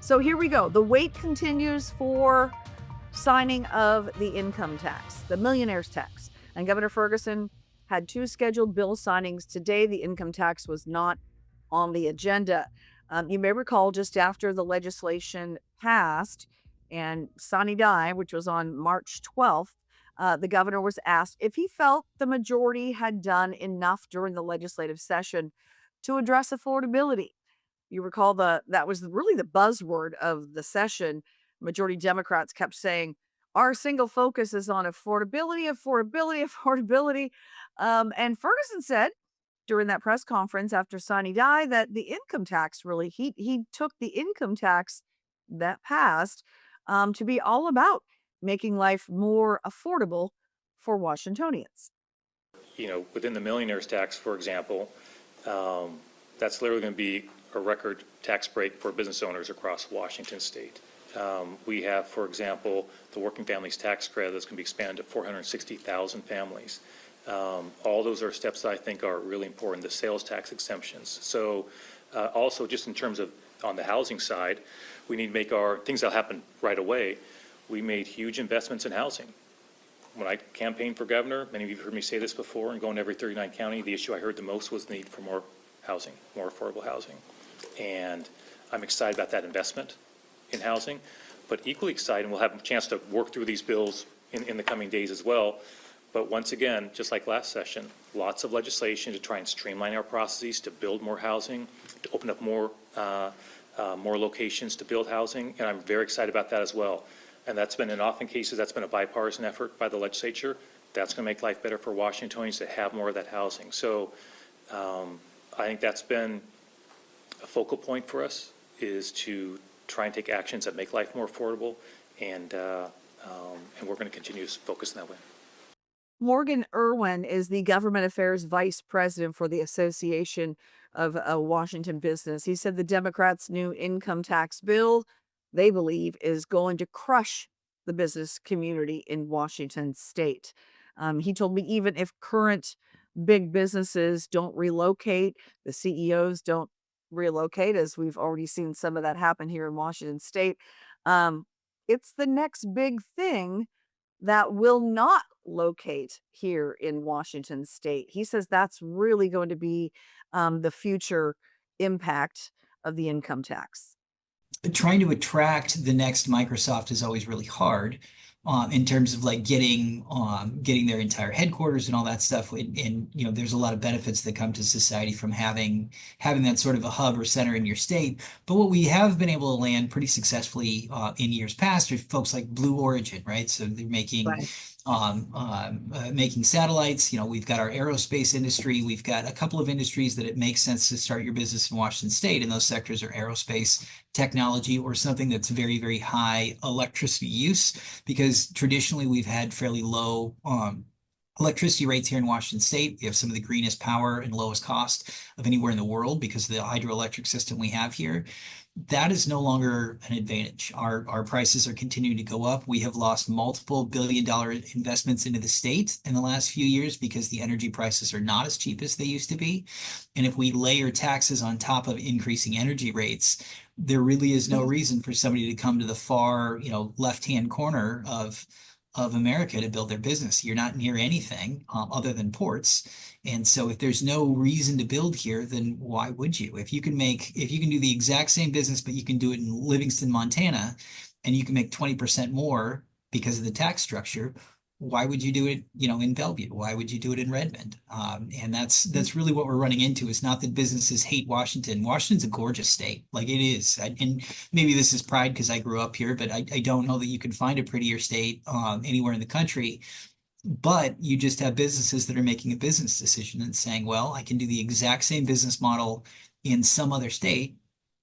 So here we go. The wait continues for signing of the income tax, the millionaire's tax. And Governor Ferguson had two scheduled bill signings today. The income tax was not on the agenda. You may recall just after the legislation passed and sine die, which was on March 12th, the governor was asked if he felt the majority had done enough during the legislative session to address affordability. You recall that was really the buzzword of the session. Majority Democrats kept saying, our single focus is on affordability, affordability, affordability. And Ferguson said during that press conference after sine die that the income tax really, he took the income tax that passed to be all about making life more affordable for Washingtonians. Within the millionaire's tax, for example, that's literally going to be a record tax break for business owners across Washington state. We have, for example, the working families tax credit that's going to be expanded to 460,000 families. All those are steps that I think are really important, the sales tax exemptions. So also just in terms of on the housing side, we need to make our things that happen right away. We made huge investments in housing. When I campaigned for governor, many of you have heard me say this before, and going to every 39 county, the issue I heard the most was the need for more housing, more affordable housing. And I'm excited about that investment in housing, but equally excited, and we'll have a chance to work through these bills in the coming days as well. But once again, just like last session, lots of legislation to try and streamline our processes to build more housing, to open up more locations to build housing, and I'm very excited about that as well. And that's been, in often cases, that's been a bipartisan effort by the legislature. That's going to make life better for Washingtonians to have more of that housing. So I think that's been a focal point for us, is to try and take actions that make life more affordable, and we're going to continue to focus in that way. Morgan Irwin is the government affairs vice president for the Association of Washington Business. He said the Democrats' new income tax bill, they believe, is going to crush the business community in Washington state. He told me even if current big businesses don't relocate, the CEOs don't relocate, as we've already seen some of that happen here in Washington state, it's the next big thing that will not locate here in Washington state. He says that's really going to be the future impact of the income tax. Trying to attract the next Microsoft is always really hard in terms of like getting their entire headquarters and all that stuff. And there's a lot of benefits that come to society from having that sort of a hub or center in your state. But what we have been able to land pretty successfully in years past are folks like Blue Origin, right? So they're making Right. making satellites. We've got our aerospace industry. We've got a couple of industries that it makes sense to start your business in Washington state, and those sectors are aerospace, technology, or something that's very, very high electricity use, because traditionally we've had fairly low electricity rates here in Washington state. We have some of the greenest power and lowest cost of anywhere in the world because of the hydroelectric system we have here. That is no longer an advantage. Our prices are continuing to go up. We have lost multiple billion-dollar investments into the state in the last few years because the energy prices are not as cheap as they used to be. And if we layer taxes on top of increasing energy rates, there really is no reason for somebody to come to the far, left-hand corner of America to build their business. You're not near anything other than ports. And so if there's no reason to build here, then why would you? If you can do the exact same business, but you can do it in Livingston, Montana, and you can make 20% more because of the tax structure, why would you do it, in Bellevue? Why would you do it in Redmond? And that's really what we're running into. It's not that businesses hate Washington. Washington's a gorgeous state, like it is. And maybe this is pride because I grew up here, but I don't know that you can find a prettier state anywhere in the country. But you just have businesses that are making a business decision and saying, well, I can do the exact same business model in some other state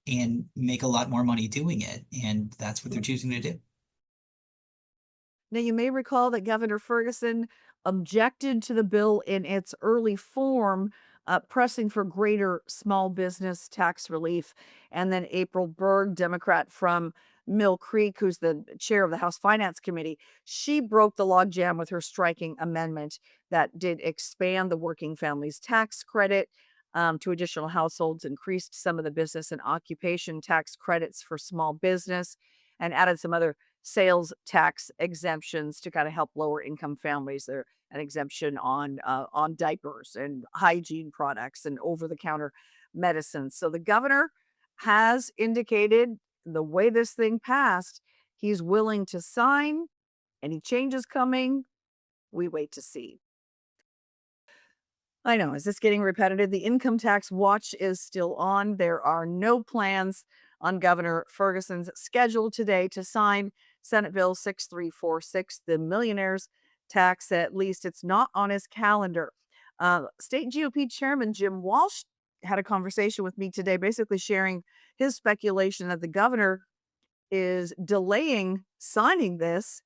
and make a lot more money doing it. And that's what they're choosing to do. Now, you may recall that Governor Ferguson objected to the bill in its early form, pressing for greater small business tax relief. And then April Berg, Democrat from Mill Creek, who's the chair of the House Finance Committee, she broke the logjam with her striking amendment that did expand the working families tax credit. to additional households, increased some of the business and occupation tax credits for small business, and added some other sales tax exemptions to kind of help lower income families. There an exemption on diapers and hygiene products and over the counter medicines. So the governor has indicated the way this thing passed, he's willing to sign. Any changes coming? We wait to see. I know. Is this getting repetitive? The income tax watch is still on. There are no plans on Governor Ferguson's schedule today to sign Senate Bill 6346, the millionaires tax. At least it's not on his calendar. State GOP Chairman Jim Walsh had a conversation with me today, basically sharing his speculation that the governor is delaying signing this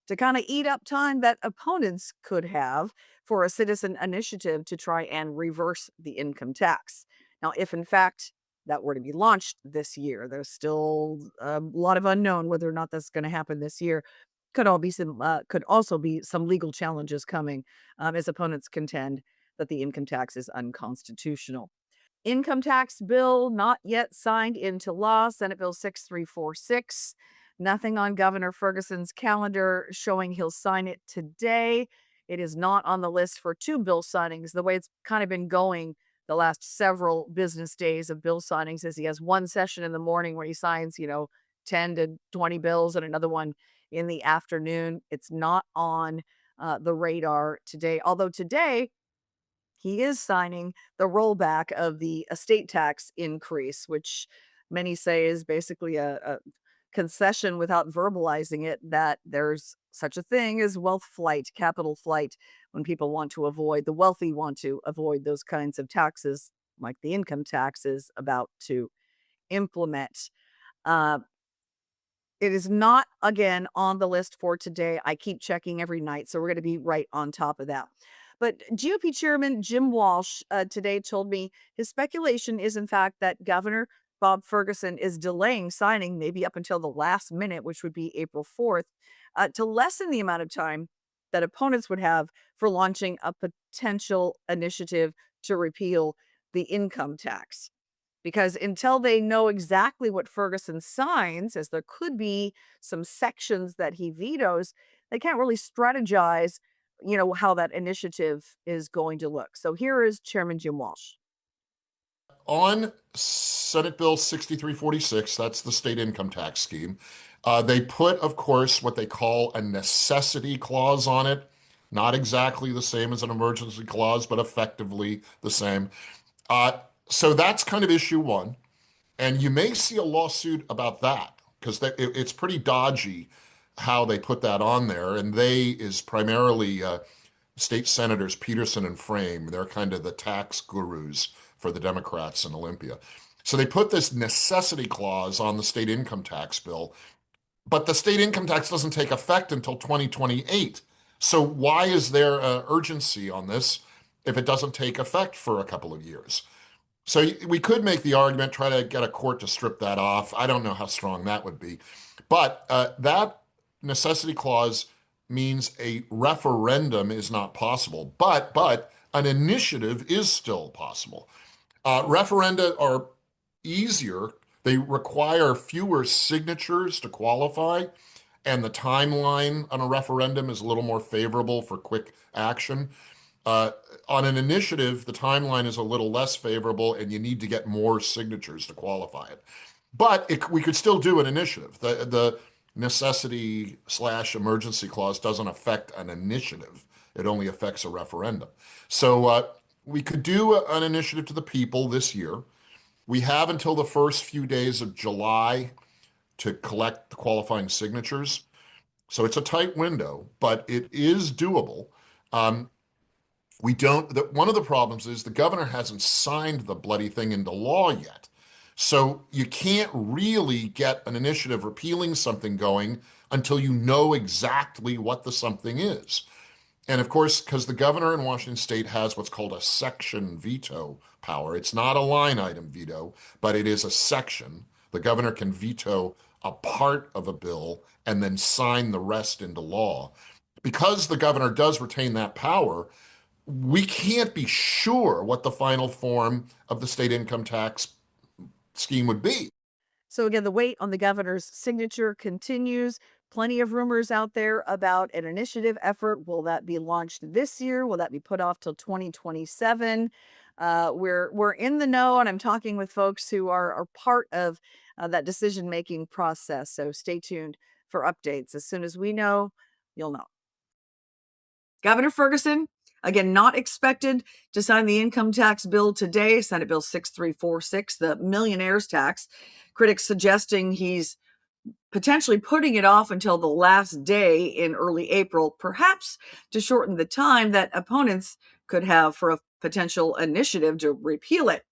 to kind of eat up time that opponents could have for a citizen initiative to try and reverse the income tax. Now, if in fact that were to be launched this year, there's still a lot of unknown whether or not that's going to happen this year. Could also be some legal challenges coming as opponents contend that the income tax is unconstitutional. Income tax bill not yet signed into law, Senate Bill 6346. Nothing on Governor Ferguson's calendar showing he'll sign it today. It is not on the list for two bill signings. The way it's kind of been going the last several business days of bill signings is he has one session in the morning where he signs, 10 to 20 bills and another one in the afternoon. It's not on the radar today. Although today, he is signing the rollback of the estate tax increase, which many say is basically a concession without verbalizing it that there's such a thing as wealth flight, capital flight, when people want to avoid, the wealthy want to avoid those kinds of taxes, like the income tax is about to implement. Uh, it is not, again, on the list for today. I keep checking every night, so we're going to be right on top of that. But GOP Chairman Jim Walsh today told me his speculation is, in fact, that Governor Bob Ferguson is delaying signing maybe up until the last minute, which would be April 4th, to lessen the amount of time that opponents would have for launching a potential initiative to repeal the income tax. Because until they know exactly what Ferguson signs, as there could be some sections that he vetoes, they can't really strategize, how that initiative is going to look. So here is Chairman Jim Walsh. On Senate Bill 6346, that's the state income tax scheme, they put, of course, what they call a necessity clause on it. Not exactly the same as an emergency clause, but effectively the same. Uh, so that's kind of issue one. And you may see a lawsuit about that because it's pretty dodgy how they put that on there. And they is primarily state senators Peterson and Frame. They're kind of the tax gurus for the Democrats in Olympia. So they put this necessity clause on the state income tax bill, but the state income tax doesn't take effect until 2028. So why is there urgency on this if it doesn't take effect for a couple of years? So we could make the argument, try to get a court to strip that off. I don't know how strong that would be. But that necessity clause means a referendum is not possible, but an initiative is still possible. Referenda are easier. They require fewer signatures to qualify, and the timeline on a referendum is a little more favorable for quick action. On an initiative, the timeline is a little less favorable, and you need to get more signatures to qualify it. But we could still do an initiative. The necessity/emergency clause doesn't affect an initiative. It only affects a referendum. So we could do an initiative to the people this year. We have until the first few days of July to collect the qualifying signatures. So it's a tight window, but it is doable. One of the problems is the governor hasn't signed the bloody thing into law yet. So you can't really get an initiative repealing something going until you know exactly what the something is. And of course, because the governor in Washington state has what's called a section veto power. It's not a line item veto, but it is a section. The governor can veto a part of a bill and then sign the rest into law. Because the governor does retain that power, we can't be sure what the final form of the state income tax scheme would be. So again, the wait on the governor's signature continues. Plenty of rumors out there about an initiative effort. Will that be launched this year? Will that be put off till 2027? We're in the know, and I'm talking with folks who are part of that decision making process. So stay tuned for updates. As soon as we know, you'll know. Governor Ferguson, again, not expected to sign the income tax bill today, Senate Bill 6346, the millionaire's tax. Critics suggesting he's potentially putting it off until the last day in early April, perhaps to shorten the time that opponents could have for a potential initiative to repeal it.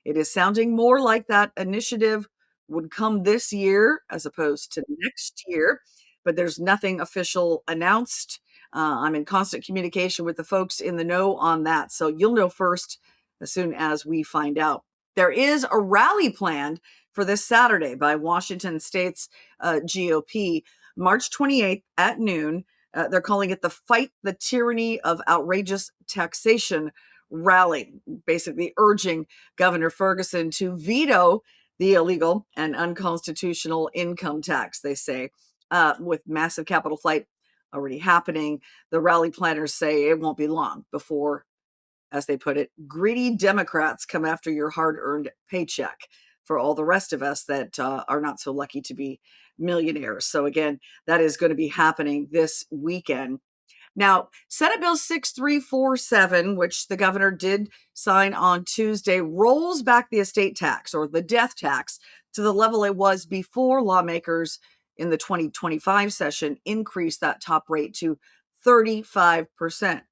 It is sounding more like that initiative would come this year as opposed to next year, but there's nothing official announced. I'm in constant communication with the folks in the know on that, so you'll know first as soon as we find out. There is a rally planned for this Saturday by Washington State's GOP, March 28th at noon. They're calling it the Fight the Tyranny of Outrageous Taxation rally, basically urging Governor Ferguson to veto the illegal and unconstitutional income tax, they say. With massive capital flight already happening, the rally planners say it won't be long before, as they put it, greedy Democrats come after your hard-earned paycheck for all the rest of us that are not so lucky to be millionaires. So again, that is going to be happening this weekend. Now, Senate Bill 6347, which the governor did sign on Tuesday, rolls back the estate tax or the death tax to the level it was before lawmakers in the 2025 session increased that top rate to 35%.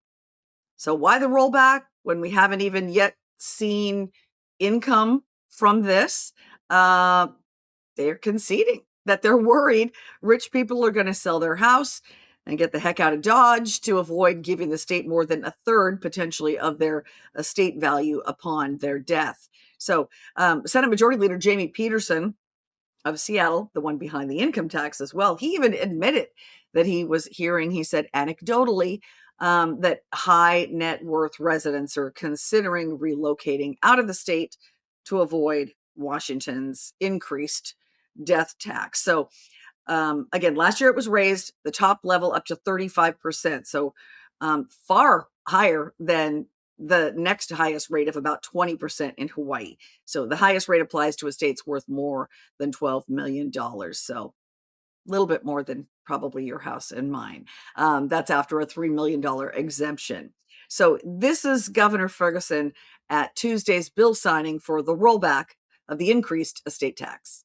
So why the rollback when we haven't even yet seen income from this? They're conceding that they're worried rich people are going to sell their house and get the heck out of Dodge to avoid giving the state more than a third, potentially, of their estate value upon their death. So Senate Majority Leader Jamie Peterson of Seattle, the one behind the income tax as well, he even admitted that he was hearing, he said anecdotally, that high net worth residents are considering relocating out of the state to avoid Washington's increased death tax. So again, last year it was raised the top level up to 35%. So far higher than the next highest rate of about 20% in Hawaii. So the highest rate applies to estates worth more than $12 million. So a little bit more than probably your house and mine. That's after a $3 million exemption. So this is Governor Ferguson at Tuesday's bill signing for the rollback of the increased estate tax.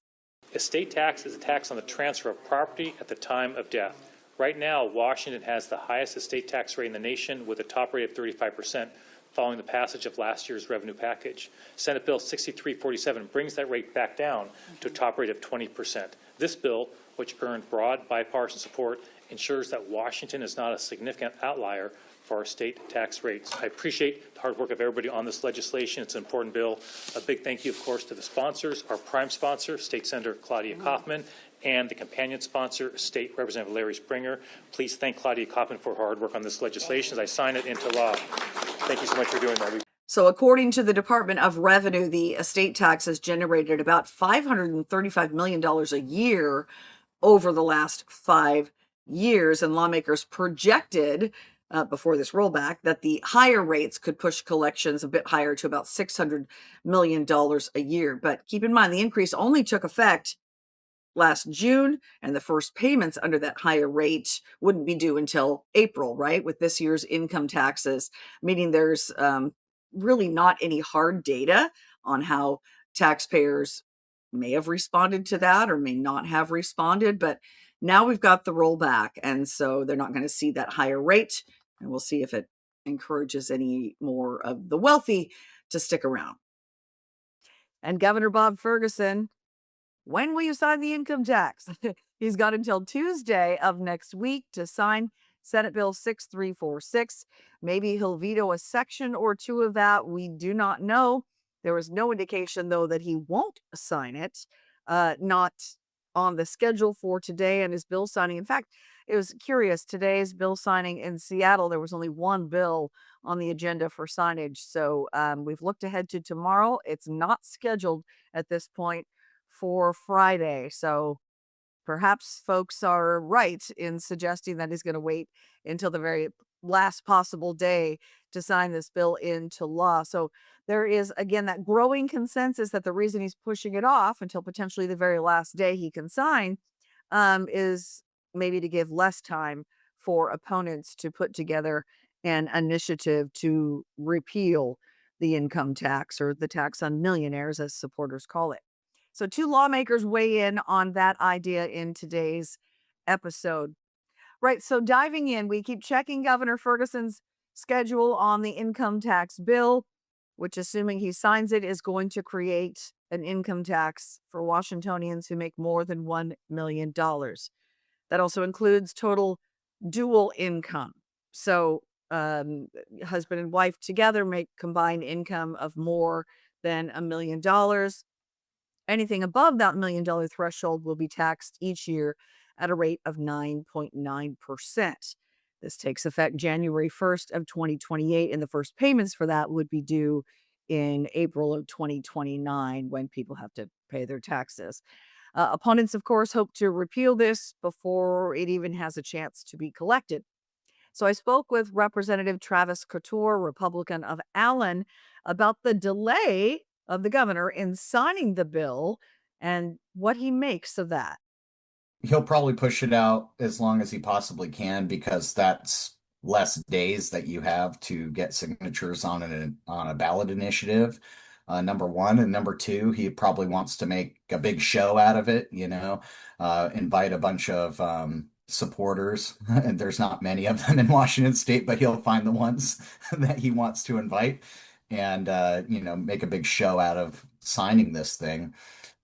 Estate tax is a tax on the transfer of property at the time of death. Right now, Washington has the highest estate tax rate in the nation with a top rate of 35% following the passage of last year's revenue package. Senate Bill 6347 brings that rate back down to a top rate of 20%. This bill, which earned broad bipartisan support, ensures that Washington is not a significant outlier for our state tax rates. I appreciate the hard work of everybody on this legislation. It's an important bill. A big thank you, of course, to the sponsors, our prime sponsor, State Senator Claudia Kaufman, and the companion sponsor, State Representative Larry Springer. Please thank Claudia Kaufman for her hard work on this legislation as I sign it into law. Thank you so much for doing that. So according to the Department of Revenue, the estate tax has generated about $535 million a year over the last 5 years, and lawmakers projected before this rollback that the higher rates could push collections a bit higher to about $600 million a year. But keep in mind, the increase only took effect last June, and the first payments under that higher rate wouldn't be due until April, right? With this year's income taxes, meaning there's really not any hard data on how taxpayers may have responded to that or may not have responded. But now we've got the rollback, and so they're not going to see that higher rate, and we'll see if it encourages any more of the wealthy to stick around. And Governor Bob Ferguson, when will you sign the income tax? He's got until Tuesday of next week to sign Senate Bill 6346. Maybe he'll veto a section or two of that. We do not know. There was no indication, though, that he won't sign it. Not on the schedule for today and his bill signing. In fact, it was curious. Today's bill signing in Seattle, there was only one bill on the agenda for signage. So we've looked ahead to tomorrow. It's not scheduled at this point for Friday. So perhaps folks are right in suggesting that he's going to wait until the very last possible day to sign this bill into law. So there is, again, that growing consensus that the reason he's pushing it off until potentially the very last day he can sign is maybe to give less time for opponents to put together an initiative to repeal the income tax, or the tax on millionaires, as supporters call it. So, two lawmakers weigh in on that idea in today's episode. Right. So, diving in, we keep checking Governor Ferguson's schedule on the income tax bill, which, assuming he signs it, is going to create an income tax for Washingtonians who make more than $1 million. That also includes total dual income. So, husband and wife together make combined income of more than $1 million. Anything above that $1 million threshold will be taxed each year at a rate of 9.9%. This takes effect January 1st of 2028, and the first payments for that would be due in April of 2029, when people have to pay their taxes. Opponents, of course, hope to repeal this before it even has a chance to be collected. So I spoke with Representative Travis Couture, Republican of Allen, about the delay of the governor in signing the bill and what he makes of that. He'll probably push it out as long as he possibly can because that's less days that you have to get signatures on a ballot initiative. Number one, and number two, he probably wants to make a big show out of it, invite a bunch of supporters. And there's not many of them in Washington State, but he'll find the ones that he wants to invite and make a big show out of signing this thing.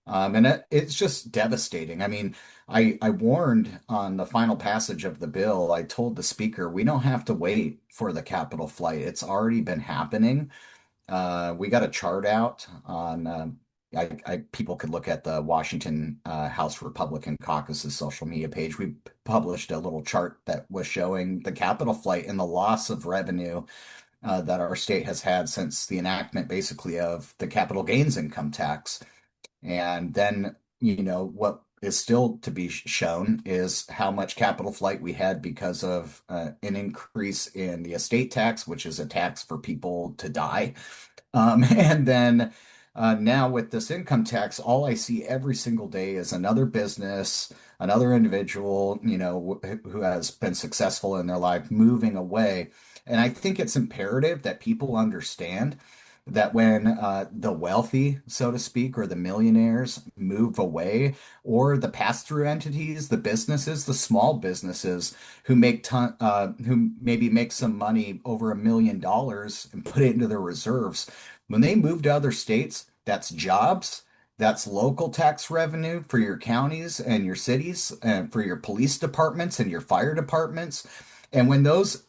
It's just devastating. I mean, I warned on the final passage of the bill, I told the speaker, we don't have to wait for the Capitol flight. It's already been happening. We got a chart out on, people could look at the Washington House Republican Caucus's social media page. We published a little chart that was showing the Capitol flight and the loss of revenue that our state has had since the enactment, basically, of the capital gains income tax. And then, what is still to be shown is how much capital flight we had because of an increase in the estate tax, which is a tax for people to die. And then now with this income tax, all I see every single day is another business, another individual, who has been successful in their life moving away. And I think it's imperative that people understand that when the wealthy, so to speak, or the millionaires move away, or the pass-through entities, the businesses, the small businesses who who maybe make some money over $1 million and put it into their reserves, when they move to other states, that's jobs. That's local tax revenue for your counties and your cities, and for your police departments and your fire departments. And when those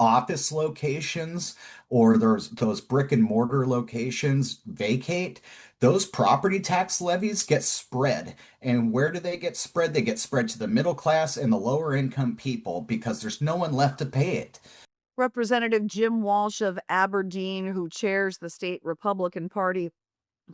office locations or those brick and mortar locations vacate, those property tax levies get spread. And where do they get spread? They get spread to the middle class and the lower income people because there's no one left to pay it. Representative Jim Walsh of Aberdeen, who chairs the state Republican Party,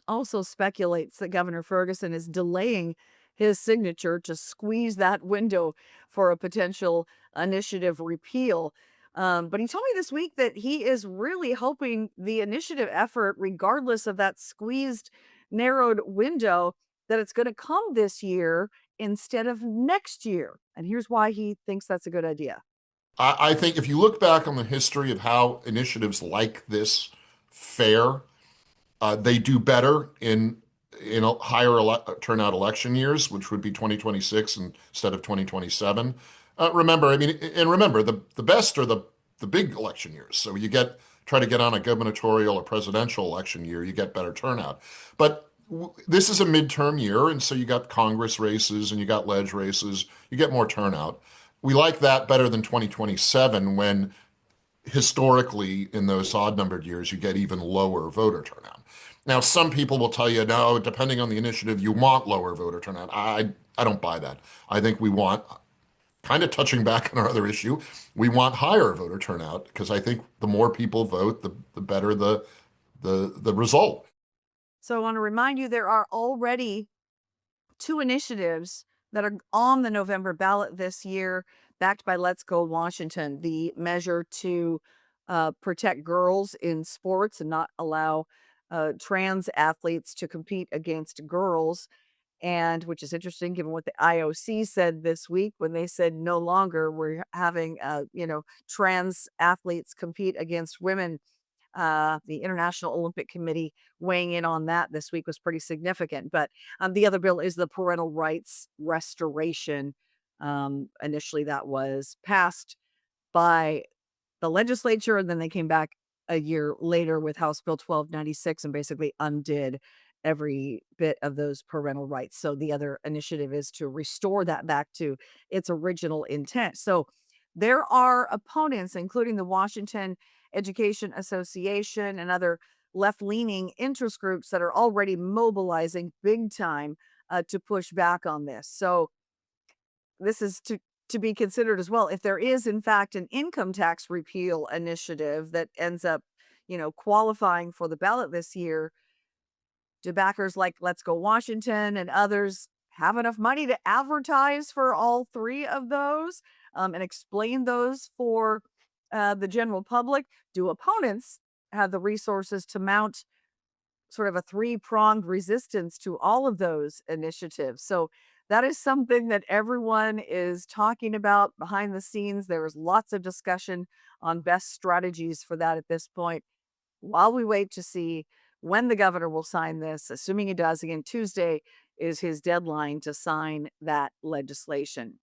also speculates that Governor Ferguson is delaying his signature to squeeze that window for a potential initiative repeal. But he told me this week that he is really hoping the initiative effort, regardless of that squeezed, narrowed window, that it's going to come this year instead of next year. And here's why he thinks that's a good idea. I think if you look back on the history of how initiatives like this fare, they do better in a higher turnout election years, which would be 2026 instead of 2027. Remember, the best are the big election years. So try to get on a gubernatorial or presidential election year, you get better turnout. But this is a midterm year, and so you got Congress races and you got ledge races, you get more turnout. We like that better than 2027, when historically in those odd numbered years, you get even lower voter turnout. Now, some people will tell you, no, depending on the initiative, you want lower voter turnout. I don't buy that. I think we want kind of touching back on our other issue, we want higher voter turnout because I think the more people vote, the better the result. So I want to remind you there are already two initiatives that are on the November ballot this year, backed by Let's Go Washington. The measure to protect girls in sports and not allow trans athletes to compete against girls. And which is interesting given what the IOC said this week when they said no longer we're having, trans athletes compete against women. The International Olympic Committee weighing in on that this week was pretty significant. But the other bill is the parental rights restoration. Initially, that was passed by the legislature, and then they came back a year later with House Bill 1296 and basically undid every bit of those parental rights. So the other initiative is to restore that back to its original intent. So there are opponents, including the Washington Education Association and other left-leaning interest groups that are already mobilizing big time to push back on this. So this is to be considered as well. If there is, in fact, an income tax repeal initiative that ends up, qualifying for the ballot this year, do backers like Let's Go Washington and others have enough money to advertise for all three of those and explain those for the general public? Do opponents have the resources to mount sort of a three-pronged resistance to all of those initiatives? So that is something that everyone is talking about behind the scenes. There is lots of discussion on best strategies for that at this point. While we wait to see when the governor will sign this, assuming he does, again, Tuesday is his deadline to sign that legislation.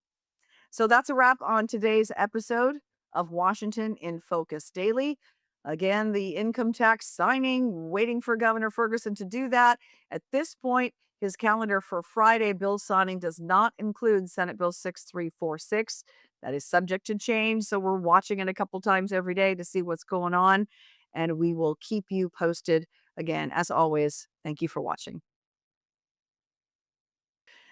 So that's a wrap on today's episode of Washington in Focus Daily. Again, the income tax signing, waiting for Governor Ferguson to do that. At this point, his calendar for Friday bill signing does not include Senate Bill 6346. That is subject to change. So we're watching it a couple times every day to see what's going on. And we will keep you posted. Again, as always, thank you for watching.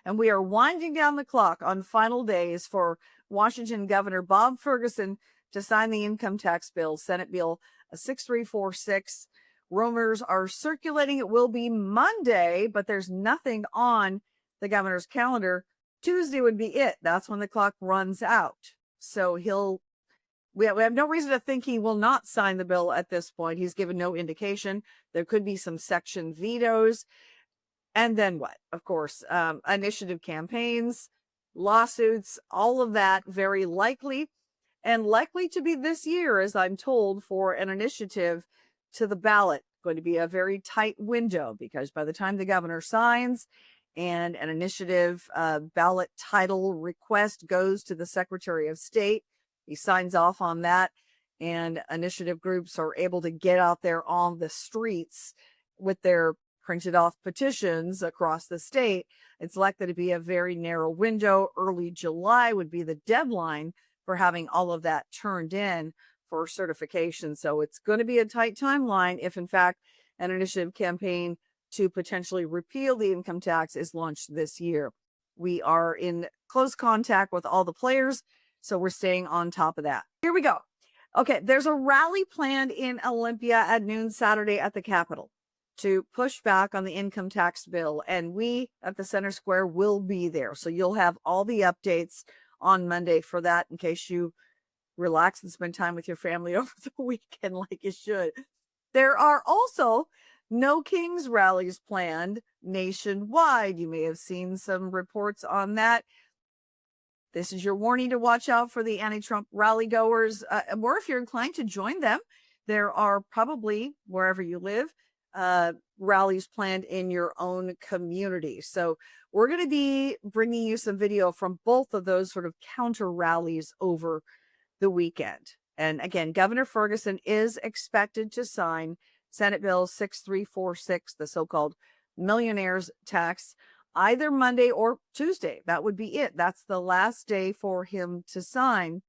And we are winding down the clock on final days for Washington Governor Bob Ferguson to sign the income tax bill, Senate Bill 6346. Rumors are circulating it will be Monday, but there's nothing on the governor's calendar. Tuesday would be it. That's when the clock runs out. So we have no reason to think he will not sign the bill at this point. He's given no indication. There could be some section vetoes. And then what? Of course, initiative campaigns, lawsuits, all of that very likely, and likely to be this year, as I'm told, for an initiative to the ballot. Going to be a very tight window because by the time the governor signs and an initiative ballot title request goes to the Secretary of State, he signs off on that, and initiative groups are able to get out there on the streets with their printed off petitions across the state. It's likely to be a very narrow window. Early July would be the deadline for having all of that turned in for certification. So it's going to be a tight timeline if, in fact, an initiative campaign to potentially repeal the income tax is launched this year. We are in close contact with all the players, so we're staying on top of that. Here we go. Okay, there's a rally planned in Olympia at noon Saturday at the Capitol to push back on the income tax bill. And we at the Center Square will be there. So you'll have all the updates on Monday for that in case you relax and spend time with your family over the weekend like you should. There are also No Kings rallies planned nationwide. You may have seen some reports on that. This is your warning to watch out for the anti-Trump rally goers, or if you're inclined to join them, there are probably, wherever you live, rallies planned in your own community. So we're going to be bringing you some video from both of those sort of counter rallies over the weekend. And again, Governor Ferguson is expected to sign Senate Bill 6346, the so-called millionaires tax, either Monday or Tuesday. That would be it. That's the last day for him to sign.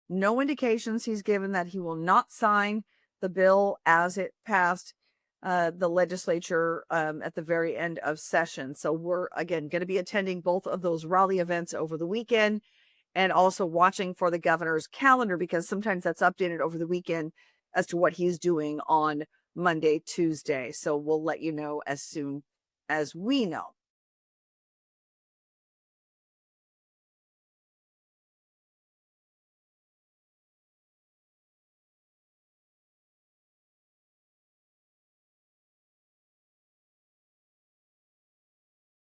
No indications he's given that he will not sign the bill as it passed the legislature at the very end of session. So we're, again, going to be attending both of those rally events over the weekend. and also watching for the governor's calendar, because sometimes that's updated over the weekend as to what he's doing on Monday, Tuesday. So we'll let you know as soon as we know.